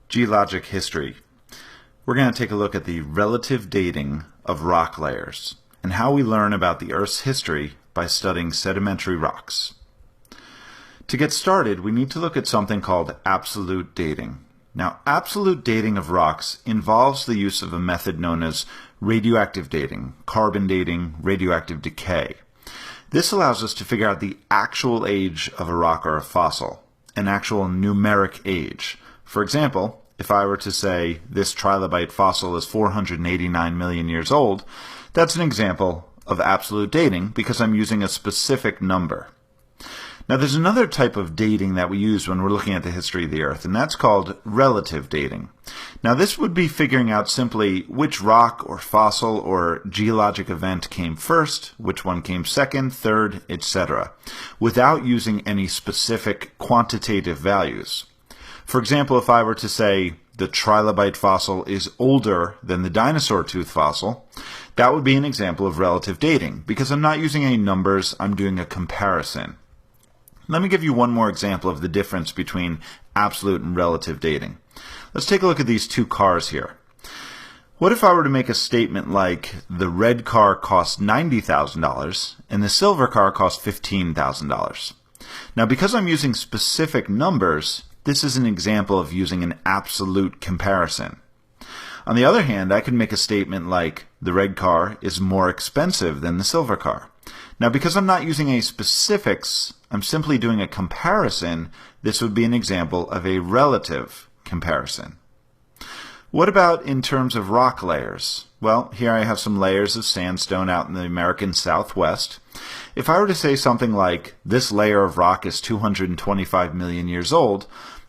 Geologic history. We're going to take a look at the relative dating of rock layers and how we learn about the Earth's history by studying sedimentary rocks. To get started, we need to look at something called absolute dating. Now, absolute dating of rocks involves the use of a method known as radioactive dating, carbon dating, radioactive decay. This allows us to figure out the actual age of a rock or a fossil, an actual numeric age. For example, if I were to say this trilobite fossil is 489 million years old, that's an example of absolute dating because I'm using a specific number. Now there's another type of dating that we use when we're looking at the history of the Earth, and that's called relative dating. Now this would be figuring out simply which rock or fossil or geologic event came first, which one came second, third, etc., without using any specific quantitative values. For example, if I were to say the trilobite fossil is older than the dinosaur tooth fossil, that would be an example of relative dating, because I'm not using any numbers, I'm doing a comparison. Let me give you one more example of the difference between absolute and relative dating. Let's take a look at these two cars here. What if I were to make a statement like the red car cost $90,000 and the silver car cost $15,000? Now, because I'm using specific numbers, this is an example of using an absolute comparison. On the other hand, I could make a statement like the red car is more expensive than the silver car. Now, because I'm not using any specifics, I'm simply doing a comparison. This would be an example of a relative comparison. What about in terms of rock layers? Well, here I have some layers of sandstone out in the American Southwest. If I were to say something like this layer of rock is 225 million years old,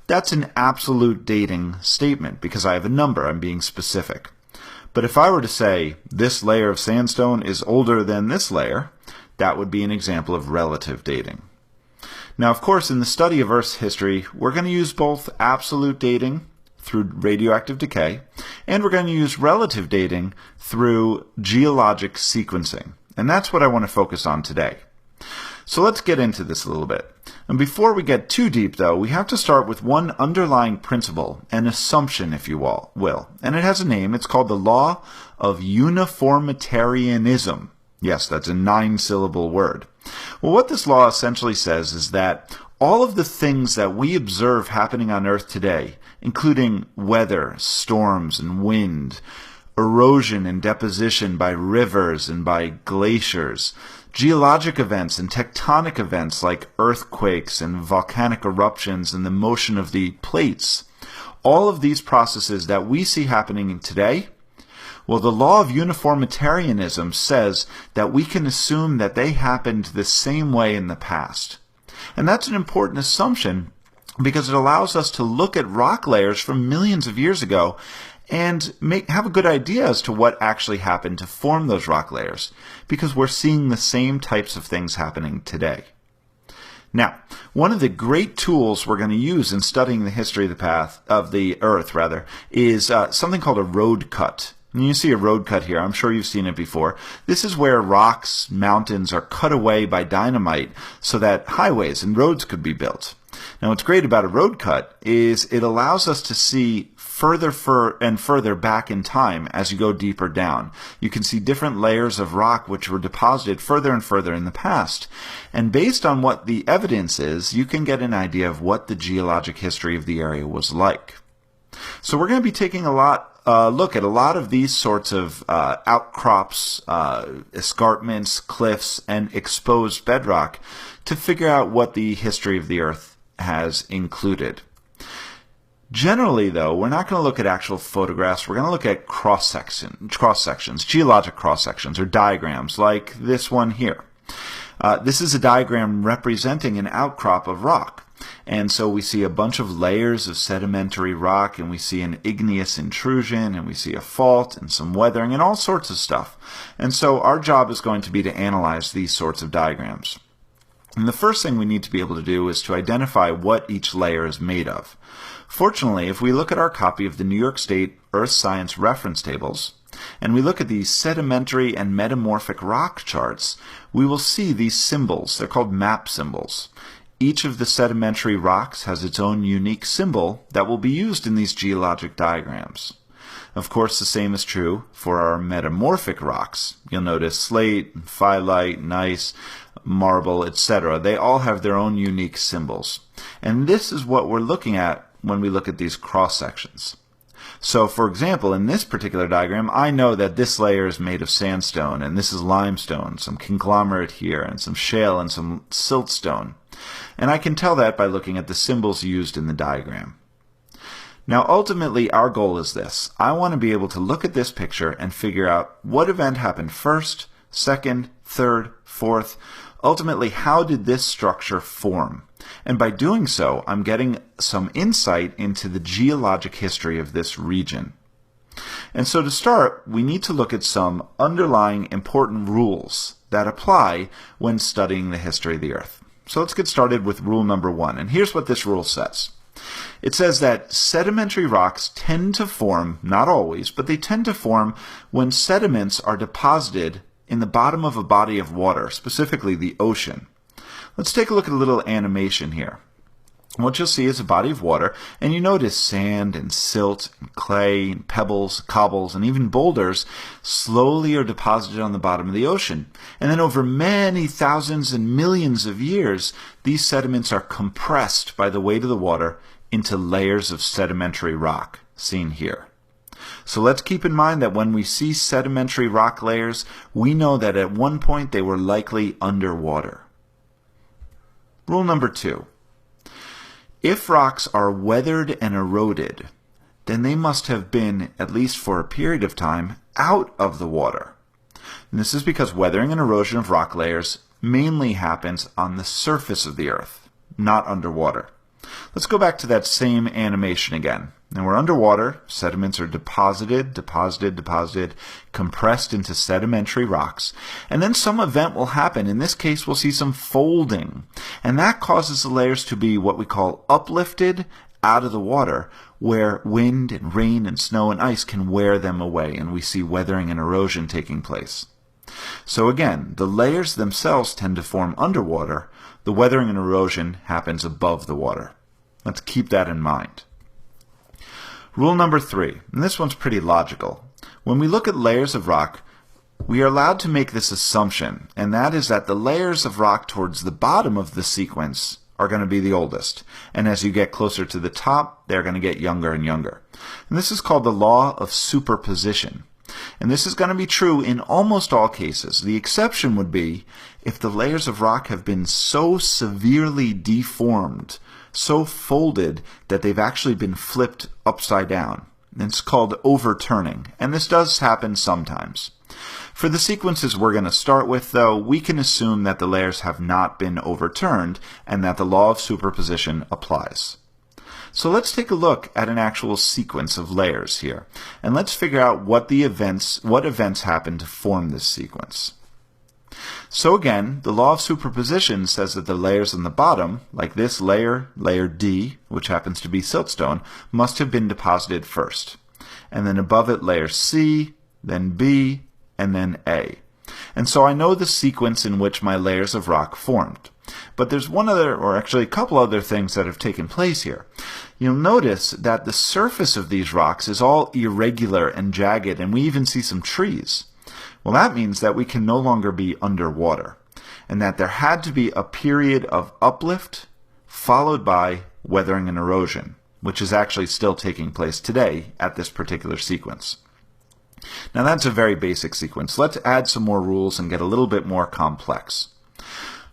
that's an absolute dating statement because I have a number, I'm being specific. But if I were to say this layer of sandstone is older than this layer, that would be an example of relative dating. Now, of course, in the study of Earth's history, we're going to use both absolute dating through radioactive decay, and we're going to use relative dating through geologic sequencing. And that's what I want to focus on today. So let's get into this a little bit. And before we get too deep, though, we have to start with one underlying principle, an assumption, if you will. And it has a name. It's called the law of uniformitarianism. Yes, that's a 9-syllable word. Well, what this law essentially says is that all of the things that we observe happening on Earth today, including weather, storms, and wind, erosion and deposition by rivers and by glaciers, geologic events and tectonic events like earthquakes and volcanic eruptions and the motion of the plates, all of these processes that we see happening today, well, the law of uniformitarianism says that we can assume that they happened the same way in the past. And that's an important assumption because it allows us to look at rock layers from millions of years ago and have a good idea as to what actually happened to form those rock layers, because we're seeing the same types of things happening today. Now, one of the great tools we're going to use in studying the history of the Earth, is something called a road cut. And you see a road cut here. I'm sure you've seen it before. This is where rocks, mountains are cut away by dynamite so that highways and roads could be built. Now, what's great about a road cut is it allows us to see further and further back in time as you go deeper down. You can see different layers of rock which were deposited further and further in the past. And based on what the evidence is, you can get an idea of what the geologic history of the area was like. So we're going to be taking a look at a lot of these sorts of outcrops, escarpments, cliffs, and exposed bedrock to figure out what the history of the Earth has included. Generally, though, we're not going to look at actual photographs. We're going to look at cross-sections, geologic cross-sections, or diagrams like this one here. This is a diagram representing an outcrop of rock. And so we see a bunch of layers of sedimentary rock, and we see an igneous intrusion, and we see a fault, and some weathering, and all sorts of stuff. And so our job is going to be to analyze these sorts of diagrams. And the first thing we need to be able to do is to identify what each layer is made of. Fortunately, if we look at our copy of the New York State Earth Science Reference Tables, and we look at these sedimentary and metamorphic rock charts, we will see these symbols. They're called map symbols. Each of the sedimentary rocks has its own unique symbol that will be used in these geologic diagrams. Of course, the same is true for our metamorphic rocks. You'll notice slate, phyllite, gneiss, marble, etc. They all have their own unique symbols. And this is what we're looking at when we look at these cross-sections. So, for example, in this particular diagram, I know that this layer is made of sandstone, and this is limestone, some conglomerate here, and some shale, and some siltstone. And I can tell that by looking at the symbols used in the diagram. Now, ultimately, our goal is this. I want to be able to look at this picture and figure out what event happened first, second, third, fourth. Ultimately, how did this structure form? And by doing so, I'm getting some insight into the geologic history of this region. And so to start, we need to look at some underlying important rules that apply when studying the history of the Earth. So let's get started with rule number 1. And here's what this rule says. It says that sedimentary rocks tend to form, not always, but they tend to form when sediments are deposited in the bottom of a body of water, specifically the ocean. Let's take a look at a little animation here. What you'll see is a body of water, and you notice sand and silt and clay and pebbles, cobbles, and even boulders slowly are deposited on the bottom of the ocean. And then over many thousands and millions of years, these sediments are compressed by the weight of the water into layers of sedimentary rock, seen here. So let's keep in mind that when we see sedimentary rock layers, we know that at one point they were likely underwater. Rule number 2. If rocks are weathered and eroded, then they must have been, at least for a period of time, out of the water. And this is because weathering and erosion of rock layers mainly happens on the surface of the Earth, not underwater. Let's go back to that same animation again. Now we're underwater, sediments are deposited, compressed into sedimentary rocks, and then some event will happen. In this case, we'll see some folding, and that causes the layers to be what we call uplifted out of the water, where wind and rain and snow and ice can wear them away, and we see weathering and erosion taking place. So again, the layers themselves tend to form underwater. The weathering and erosion happens above the water. Let's keep that in mind. Rule number 3, and this one's pretty logical. When we look at layers of rock, we are allowed to make this assumption, and that is that the layers of rock towards the bottom of the sequence are going to be the oldest. And as you get closer to the top, they're going to get younger and younger. And this is called the law of superposition. And this is going to be true in almost all cases. The exception would be if the layers of rock have been so severely deformed, so folded, that they've actually been flipped upside down. It's called overturning, and this does happen sometimes. For the sequences we're going to start with, though, we can assume that the layers have not been overturned and that the law of superposition applies. So let's take a look at an actual sequence of layers here, and let's figure out what events happen to form this sequence. So again, the law of superposition says that the layers on the bottom, like this layer, layer D, which happens to be siltstone, must have been deposited first. And then above it, layer C, then B, and then A. And so I know the sequence in which my layers of rock formed. But there's one other, or actually a couple other things that have taken place here. You'll notice that the surface of these rocks is all irregular and jagged, and we even see some trees. Well, that means that we can no longer be underwater, and that there had to be a period of uplift followed by weathering and erosion, which is actually still taking place today at this particular sequence. Now that's a very basic sequence. Let's add some more rules and get a little bit more complex.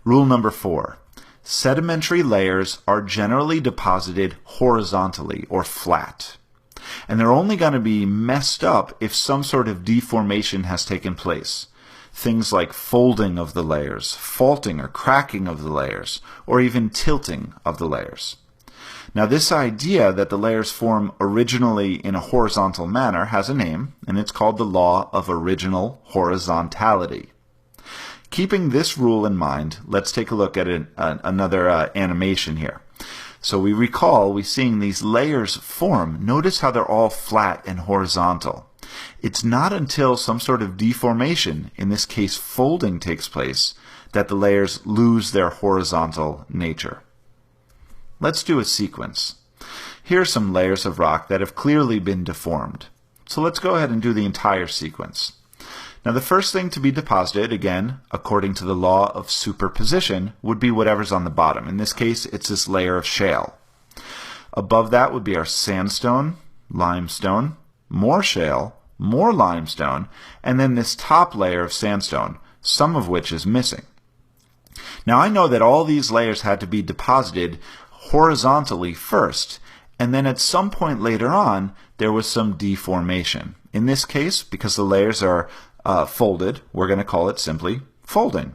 Rule number 4. Sedimentary layers are generally deposited horizontally or flat. And they're only going to be messed up if some sort of deformation has taken place. Things like folding of the layers, faulting or cracking of the layers, or even tilting of the layers. Now this idea that the layers form originally in a horizontal manner has a name, and it's called the law of original horizontality. Keeping this rule in mind, let's take a look at another animation here. So we're seeing these layers form. Notice how they're all flat and horizontal. It's not until some sort of deformation, in this case folding, takes place, that the layers lose their horizontal nature. Let's do a sequence. Here are some layers of rock that have clearly been deformed. So let's go ahead and do the entire sequence. Now the first thing to be deposited, again, according to the law of superposition, would be whatever's on the bottom. In this case, it's this layer of shale. Above that would be our sandstone, limestone, more shale, more limestone, and then this top layer of sandstone, some of which is missing. Now I know that all these layers had to be deposited horizontally first, and then at some point later on, there was some deformation. In this case, because the layers are folded, we're going to call it simply folding.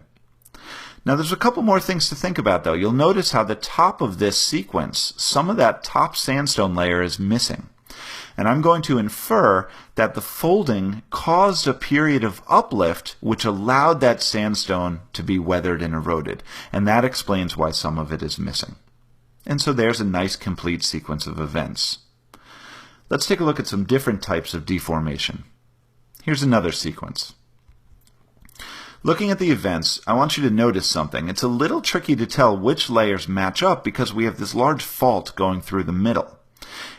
Now there's a couple more things to think about though. You'll notice how the top of this sequence, some of that top sandstone layer is missing. And I'm going to infer that the folding caused a period of uplift which allowed that sandstone to be weathered and eroded. And that explains why some of it is missing. And so there's a nice complete sequence of events. Let's take a look at some different types of deformation. Here's another sequence. Looking at the events, I want you to notice something. It's a little tricky to tell which layers match up because we have this large fault going through the middle.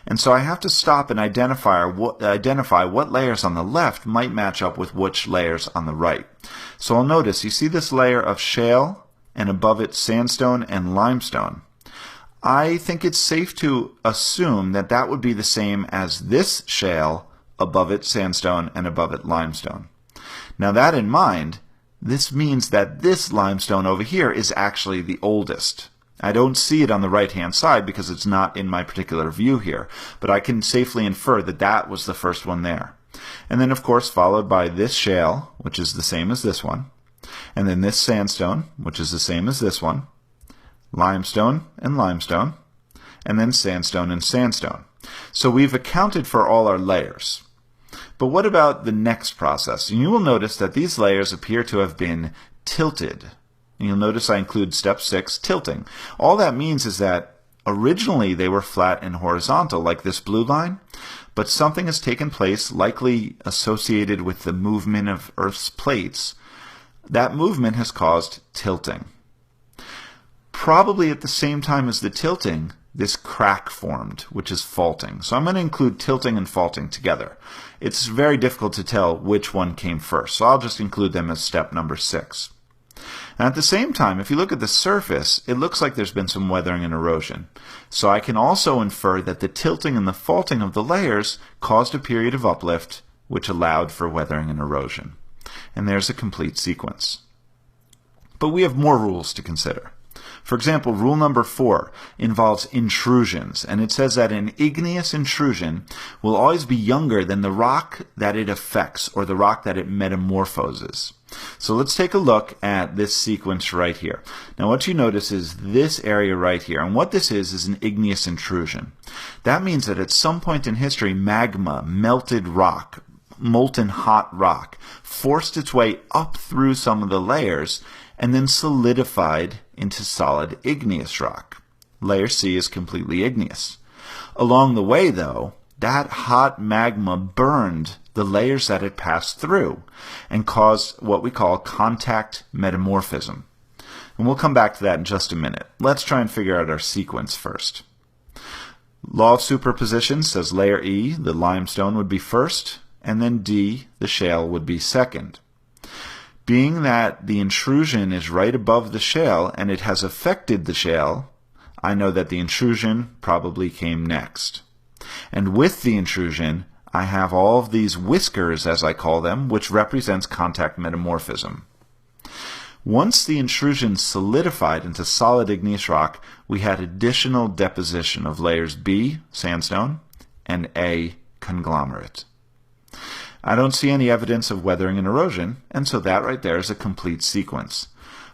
And so I have to stop and identify what layers on the left might match up with which layers on the right. So I'll notice, you see this layer of shale, and above it sandstone and limestone. I think it's safe to assume that that would be the same as this shale, above it sandstone, and above it limestone. Now that in mind, this means that this limestone over here is actually the oldest. I don't see it on the right-hand side because it's not in my particular view here, but I can safely infer that that was the first one there. And then, of course, followed by this shale, which is the same as this one, and then this sandstone, which is the same as this one, limestone, and then sandstone and sandstone. So we've accounted for all our layers. But what about the next process? And you will notice that these layers appear to have been tilted. And you'll notice I include step 6, tilting. All that means is that originally they were flat and horizontal, like this blue line, but something has taken place, likely associated with the movement of Earth's plates. That movement has caused tilting. Probably at the same time as the tilting, this crack formed, which is faulting. So I'm going to include tilting and faulting together. It's very difficult to tell which one came first, so I'll just include them as step number 6. And at the same time, if you look at the surface, it looks like there's been some weathering and erosion. So I can also infer that the tilting and the faulting of the layers caused a period of uplift, which allowed for weathering and erosion. And there's a complete sequence. But we have more rules to consider. For example, rule number 4 involves intrusions, and it says that an igneous intrusion will always be younger than the rock that it affects or the rock that it metamorphoses. So let's take a look at this sequence right here. Now what you notice is this area right here, and what this is an igneous intrusion. That means that at some point in history, magma, melted rock, molten hot rock, forced its way up through some of the layers and then solidified into solid igneous rock. Layer C is completely igneous. Along the way, though, that hot magma burned the layers that it passed through and caused what we call contact metamorphism. And we'll come back to that in just a minute. Let's try and figure out our sequence first. Law of superposition says layer E, the limestone, would be first, and then D, the shale, would be second. Being that the intrusion is right above the shale and it has affected the shale, I know that the intrusion probably came next. And with the intrusion, I have all of these whiskers, as I call them, which represents contact metamorphism. Once the intrusion solidified into solid igneous rock, we had additional deposition of layers B, sandstone, and A, conglomerate. I don't see any evidence of weathering and erosion, and so that right there is a complete sequence.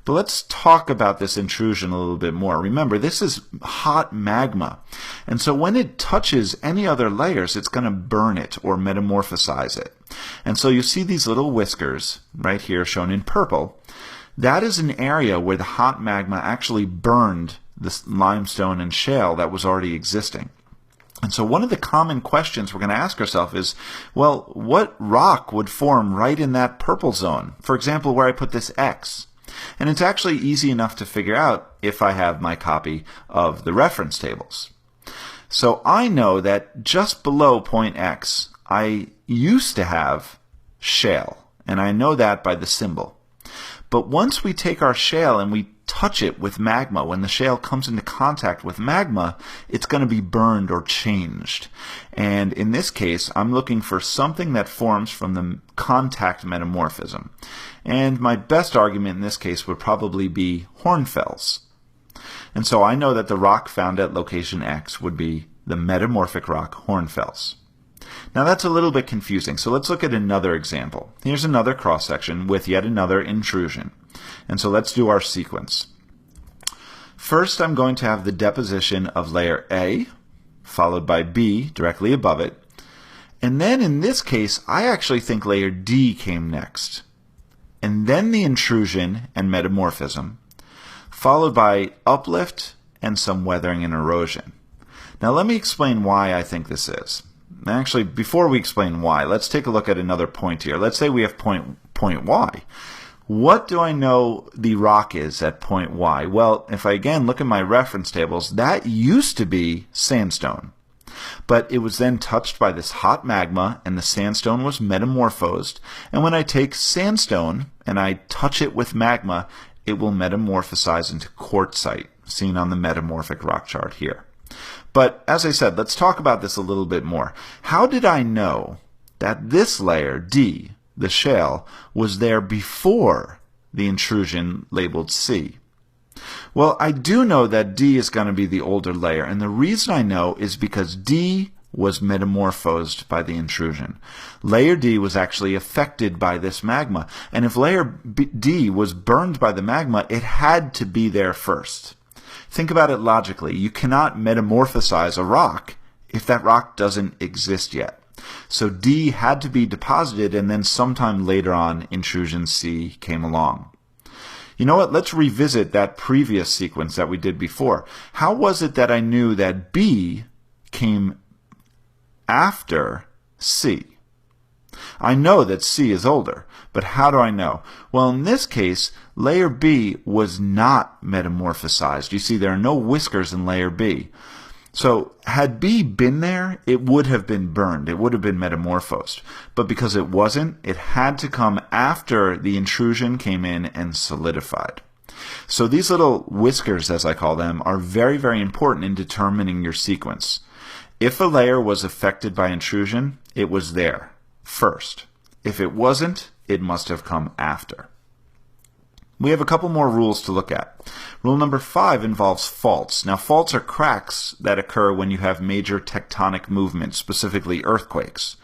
But let's talk about this intrusion a little bit more. Remember, this is hot magma, and so when it touches any other layers, it's going to burn it or metamorphosize it. And so you see these little whiskers right here shown in purple. That is an area where the hot magma actually burned this limestone and shale that was already existing. And so one of the common questions we're going to ask ourselves is, well, what rock would form right in that purple zone? For example, where I put this X. And it's actually easy enough to figure out if I have my copy of the reference tables. So I know that just below point X, I used to have shale, and I know that by the symbol. But once we take our shale and we touch it with magma, when the shale comes into contact with magma, it's going to be burned or changed. And in this case, I'm looking for something that forms from the contact metamorphism. And my best argument in this case would probably be hornfels. And so I know that the rock found at location X would be the metamorphic rock hornfels. Now that's a little bit confusing, so let's look at another example. Here's another cross-section with yet another intrusion. And so let's do our sequence. First, I'm going to have the deposition of layer A, followed by B directly above it. And then in this case, I actually think layer D came next. And then the intrusion and metamorphism, followed by uplift and some weathering and erosion. Now let me explain why I think this is. Actually, before we explain why, let's take a look at another point here. Let's say we have point Y. What do I know the rock is at point Y? Well, if I again look at my reference tables, that used to be sandstone. But it was then touched by this hot magma, and the sandstone was metamorphosed. And when I take sandstone and I touch it with magma, it will metamorphosize into quartzite, seen on the metamorphic rock chart here. But as I said, let's talk about this a little bit more. How did I know that this layer, D, the shale, was there before the intrusion labeled C? Well, I do know that D is going to be the older layer, and the reason I know is because D was metamorphosed by the intrusion. Layer D was actually affected by this magma, and if layer D was burned by the magma, it had to be there first. Think about it logically. You cannot metamorphosize a rock if that rock doesn't exist yet. So D had to be deposited, and then sometime later on, intrusion C came along. You know what? Let's revisit that previous sequence that we did before. How was it that I knew that B came after C? I know that C is older, but how do I know? Well, in this case, layer B was not metamorphosized. You see, there are no whiskers in layer B. So had B been there, it would have been burned. It would have been metamorphosed. But because it wasn't, it had to come after the intrusion came in and solidified. So these little whiskers, as I call them, are very, very important in determining your sequence. If a layer was affected by intrusion, it was there first. If it wasn't, it must have come after. We have a couple more rules to look at. Rule number 5 involves faults. Now, faults are cracks that occur when you have major tectonic movements, specifically earthquakes.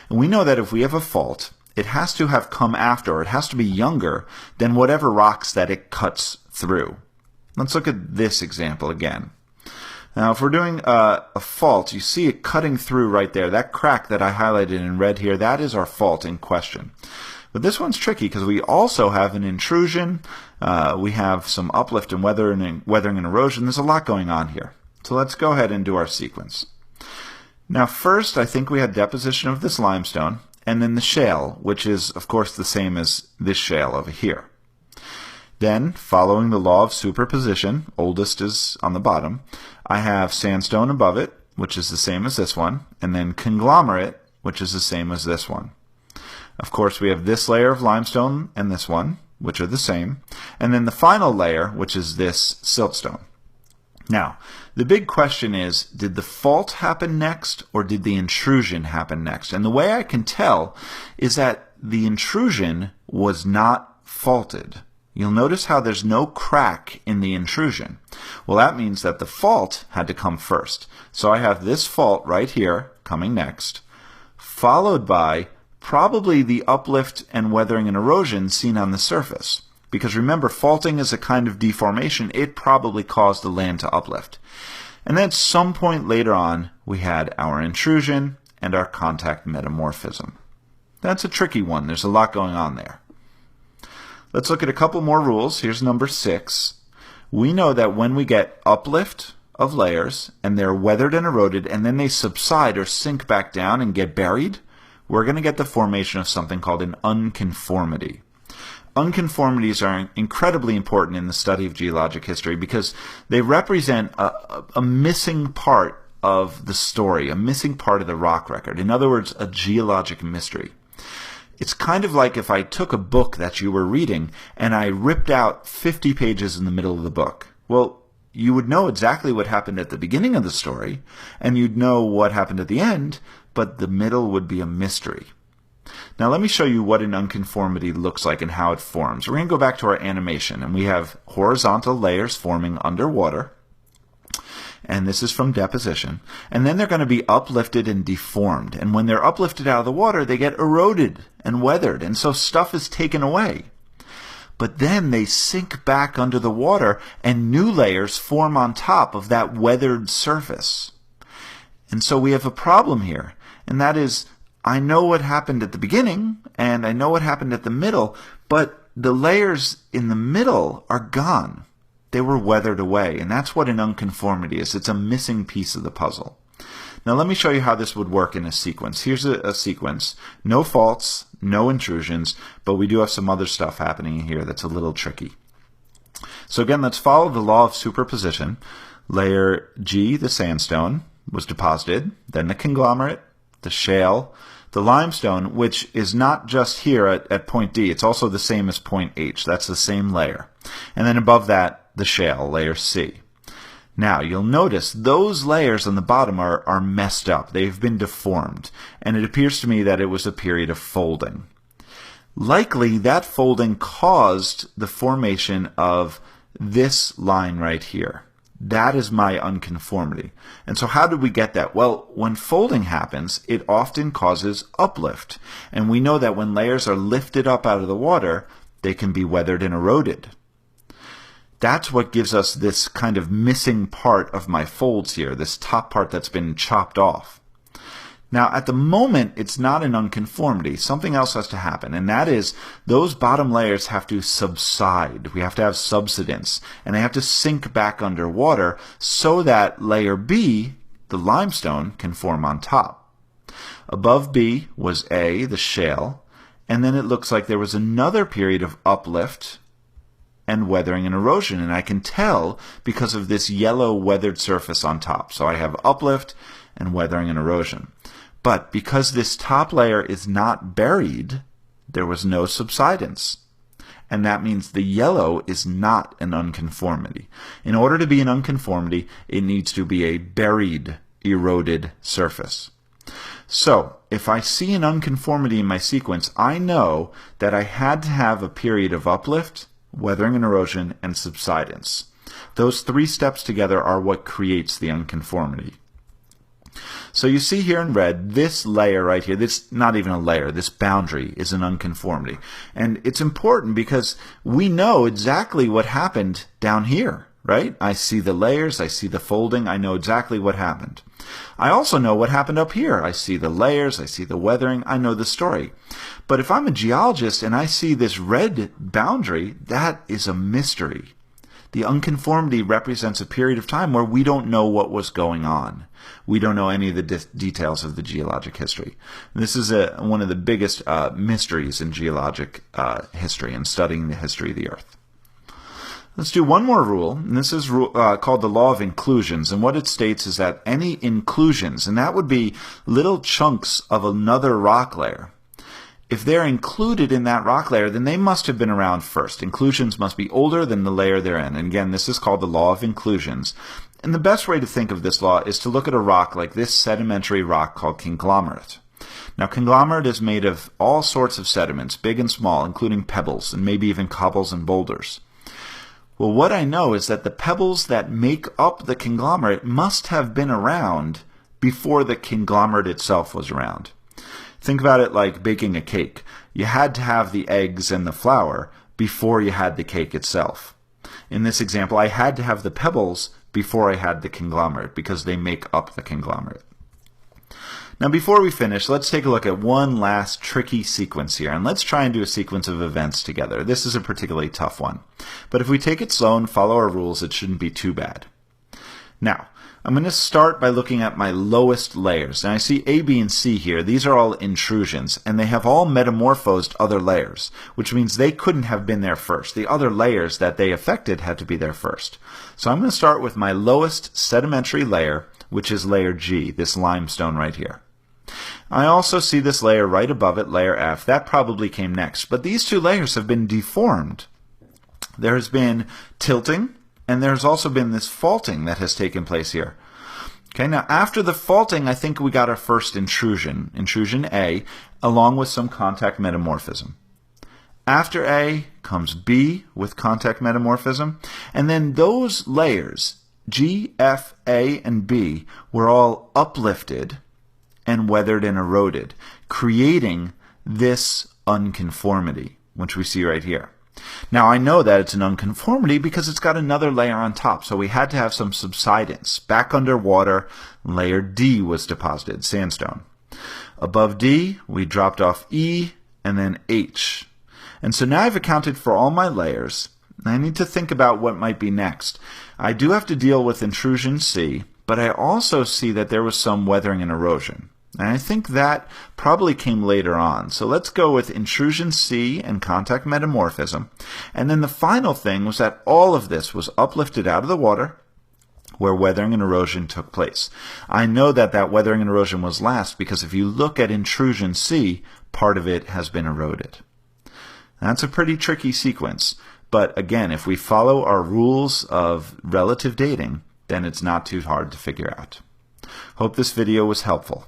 And we know that if we have a fault, it has to have come after, or it has to be younger than whatever rocks that it cuts through. Let's look at this example again. Now, if we're doing a fault, you see it cutting through right there. That crack that I highlighted in red here, that is our fault in question. But this one's tricky because we also have an intrusion, we have some uplift and weathering and erosion. There's a lot going on here. So let's go ahead and do our sequence. Now first, I think we had deposition of this limestone, and then the shale, which is of course the same as this shale over here. Then, following the law of superposition, oldest is on the bottom, I have sandstone above it, which is the same as this one, and then conglomerate, which is the same as this one. Of course, we have this layer of limestone and this one, which are the same, and then the final layer, which is this siltstone. Now, the big question is, did the fault happen next, or did the intrusion happen next? And the way I can tell is that the intrusion was not faulted. You'll notice how there's no crack in the intrusion. Well, that means that the fault had to come first. So I have this fault right here coming next, followed by probably the uplift and weathering and erosion seen on the surface. Because remember, faulting is a kind of deformation. It probably caused the land to uplift. And then at some point later on, we had our intrusion and our contact metamorphism. That's a tricky one. There's a lot going on there. Let's look at a couple more rules. Here's number 6. We know that when we get uplift of layers and they're weathered and eroded and then they subside or sink back down and get buried, we're going to get the formation of something called an unconformity. unconformities are incredibly important in the study of geologic history because they represent a missing part of the story, a missing part of the rock record. In other words, a geologic mystery. It's kind of like if I took a book that you were reading and I ripped out 50 pages in the middle of the book. Well, you would know exactly what happened at the beginning of the story, and you'd know what happened at the end, but the middle would be a mystery. Now let me show you what an unconformity looks like and how it forms. We're going to go back to our animation, and we have horizontal layers forming underwater. And this is from deposition. And then they're going to be uplifted and deformed. And when they're uplifted out of the water, they get eroded and weathered. And so stuff is taken away. But then they sink back under the water and new layers form on top of that weathered surface. And so we have a problem here. And that is, I know what happened at the beginning and I know what happened at the middle, but the layers in the middle are gone. They were weathered away, and that's what an unconformity is. It's a missing piece of the puzzle. Now let me show you how this would work in a sequence. Here's a sequence. No faults, no intrusions, but we do have some other stuff happening here that's a little tricky. So again, let's follow the law of superposition. Layer G, the sandstone, was deposited, then the conglomerate, the shale, the limestone, which is not just here at point D, it's also the same as point H. That's the same layer. And then above that, the shale, layer C. Now, you'll notice those layers on the bottom are messed up. They've been deformed. And it appears to me that it was a period of folding. Likely, that folding caused the formation of this line right here. That is my unconformity. And so how did we get that? Well, when folding happens, it often causes uplift. And we know that when layers are lifted up out of the water, they can be weathered and eroded. That's what gives us this kind of missing part of my folds here, this top part that's been chopped off. Now, at the moment, it's not an unconformity. Something else has to happen, and that is those bottom layers have to subside. We have to have subsidence, and they have to sink back underwater so that layer B, the limestone, can form on top. Above B was A, the shale, and then it looks like there was another period of uplift and weathering and erosion, and I can tell because of this yellow weathered surface on top. So I have uplift and weathering and erosion. But because this top layer is not buried, there was no subsidence. And that means the yellow is not an unconformity. In order to be an unconformity, it needs to be a buried, eroded surface. So, if I see an unconformity in my sequence, I know that I had to have a period of uplift, weathering and erosion, and subsidence. Those three steps together are what creates the unconformity. So you see here in red, this layer right here, this not even a layer, this boundary is an unconformity. And it's important because we know exactly what happened down here, right? I see the layers, I see the folding, I know exactly what happened. I also know what happened up here. I see the layers, I see the weathering, I know the story. But if I'm a geologist and I see this red boundary, that is a mystery. The unconformity represents a period of time where we don't know what was going on. We don't know any of the details of the geologic history. And this is one of the biggest mysteries in geologic history and studying the history of the Earth. Let's do one more rule, and this is called the law of inclusions. And what it states is that any inclusions, and that would be little chunks of another rock layer, if they're included in that rock layer, then they must have been around first. Inclusions must be older than the layer they're in. And again, this is called the law of inclusions. And the best way to think of this law is to look at a rock like this sedimentary rock called conglomerate. Now, conglomerate is made of all sorts of sediments, big and small, including pebbles and maybe even cobbles and boulders. Well, what I know is that the pebbles that make up the conglomerate must have been around before the conglomerate itself was around. Think about it like baking a cake. You had to have the eggs and the flour before you had the cake itself. In this example, I had to have the pebbles before I had the conglomerate because they make up the conglomerate. Now, before we finish, let's take a look at one last tricky sequence here, and let's try and do a sequence of events together. This is a particularly tough one. But if we take it slow and follow our rules, it shouldn't be too bad. Now, I'm going to start by looking at my lowest layers. And I see A, B, and C here. These are all intrusions, and they have all metamorphosed other layers, which means they couldn't have been there first. The other layers that they affected had to be there first. So I'm going to start with my lowest sedimentary layer, which is layer G, this limestone right here. I also see this layer right above it, layer F. That probably came next. But these two layers have been deformed. There has been tilting, and there's also been this faulting that has taken place here. Okay, now after the faulting, I think we got our first intrusion, intrusion A, along with some contact metamorphism. After A comes B with contact metamorphism, and then those layers, G, F, A, and B, were all uplifted and weathered and eroded, creating this unconformity, which we see right here. Now I know that it's an unconformity because it's got another layer on top, so we had to have some subsidence. Back underwater, layer D was deposited, sandstone. Above D, we dropped off E and then H. And so now I've accounted for all my layers. I need to think about what might be next. I do have to deal with intrusion C, but I also see that there was some weathering and erosion. And I think that probably came later on. So let's go with intrusion C and contact metamorphism. And then the final thing was that all of this was uplifted out of the water where weathering and erosion took place. I know that that weathering and erosion was last because if you look at intrusion C, part of it has been eroded. That's a pretty tricky sequence. But again, if we follow our rules of relative dating, then it's not too hard to figure out. Hope this video was helpful.